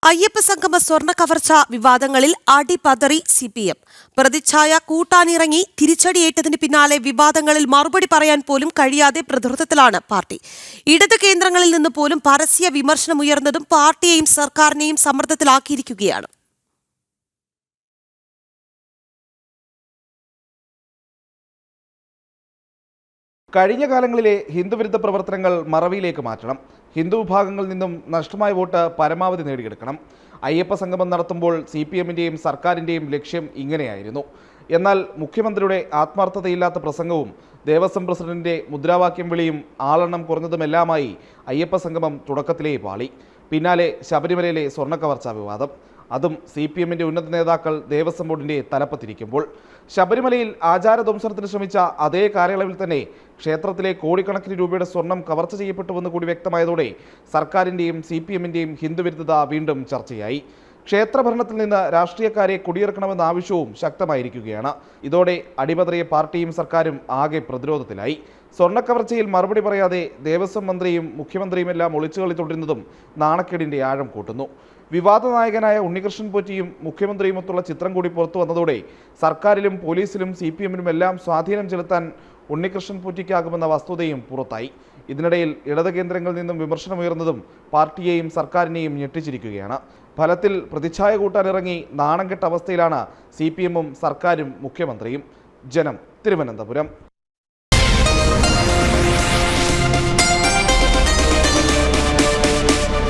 അയ്യപ്പ സംഗമ സ്വർണ്ണ കവർച്ച വിവാദങ്ങളിൽ അടിപതറി CPM. പ്രതിച്ഛായ കൂട്ടാനിറങ്ങി തിരിച്ചടിയേറ്റതിന് പിന്നാലെ വിവാദങ്ങളിൽ മറുപടി പറയാൻ പോലും കഴിയാതെ പ്രതിരോധത്തിലാണ് പാർട്ടി. ഇടത് കേന്ദ്രങ്ങളിൽ നിന്ന് പോലും പരസ്യ വിമർശനമുയർന്നതും പാർട്ടിയെയും സർക്കാരിനെയും സമ്മർദ്ദത്തിലാക്കിയിരിക്കുകയാണ്. കഴിഞ്ഞ കാലങ്ങളിലെ ഹിന്ദുവിരുദ്ധ പ്രവർത്തനങ്ങൾ മറവിയിലേക്ക് മാറ്റണം. ഹിന്ദു വിഭാഗങ്ങളിൽ നിന്നും നഷ്ടമായ വോട്ട് പരമാവധി നേടിയെടുക്കണം. അയ്യപ്പ സംഗമം നടത്തുമ്പോൾ CPMന്റെയും സർക്കാരിൻ്റെയും ലക്ഷ്യം ഇങ്ങനെയായിരുന്നു. എന്നാൽ മുഖ്യമന്ത്രിയുടെ ആത്മാർത്ഥതയില്ലാത്ത പ്രസംഗവും ദേവസ്വം പ്രസിഡന്റിന്റെ മുദ്രാവാക്യം വിളിയും ആളെണ്ണം കുറഞ്ഞതുമെല്ലാമായി അയ്യപ്പ സംഗമം തുടക്കത്തിലേ പാളി. പിന്നാലെ ശബരിമലയിലെ സ്വർണ്ണക്കവർച്ചാ വിവാദം, അതും CPMന്റെ ഉന്നത നേതാക്കൾ ദേവസ്വം ബോർഡിന്റെ തലപ്പത്തിരിക്കുമ്പോൾ. ശബരിമലയിൽ ആചാരധ്വംസനത്തിന് ശ്രമിച്ച അതേ കാലയളവിൽ തന്നെ ക്ഷേത്രത്തിലെ കോടിക്കണക്കിന് രൂപയുടെ സ്വർണം കവർച്ച ചെയ്യപ്പെട്ടുവെന്ന് കൂടി വ്യക്തമായതോടെ സർക്കാരിൻ്റെയും CPMന്റെയും ഹിന്ദുവിരുദ്ധത വീണ്ടും ചർച്ചയായി. ക്ഷേത്രഭരണത്തിൽ നിന്ന് രാഷ്ട്രീയക്കാരെ കുടിയിറക്കണമെന്ന ആവശ്യവും ശക്തമായിരിക്കുകയാണ്. ഇതോടെ അടിപതറിയ പാർട്ടിയും സർക്കാരും ആകെ പ്രതിരോധത്തിലായി. സ്വർണ്ണക്കവർച്ചയിൽ മറുപടി പറയാതെ ദേവസ്വം മന്ത്രിയും മുഖ്യമന്ത്രിയുമെല്ലാം ഒളിച്ചുകളി തുടരുന്നതും നാണക്കേടിന്റെ ആഴം കൂട്ടുന്നു. വിവാദ നായകനായ ഉണ്ണികൃഷ്ണൻ പോറ്റിയും മുഖ്യമന്ത്രിയുമൊത്തുള്ള ചിത്രം കൂടി പുറത്തു വന്നതോടെ സർക്കാരിലും പോലീസിലും CPMനുമെല്ലാം സ്വാധീനം ചെലുത്താൻ ഉണ്ണികൃഷ്ണൻ പോറ്റിക്കാകുമെന്ന വസ്തുതയും പുറത്തായി. ഇതിനിടയിൽ ഇടത് കേന്ദ്രങ്ങളിൽ നിന്നും വിമർശനമുയർന്നതും പാർട്ടിയെയും സർക്കാരിനെയും ഞെട്ടിച്ചിരിക്കുകയാണ്. ഫലത്തിൽ പ്രതിച്ഛായ കൂട്ടാനിറങ്ങി നാണം കെട്ട അവസ്ഥയിലാണ് CPMും സർക്കാരും മുഖ്യമന്ത്രിയും. ജനം, തിരുവനന്തപുരം.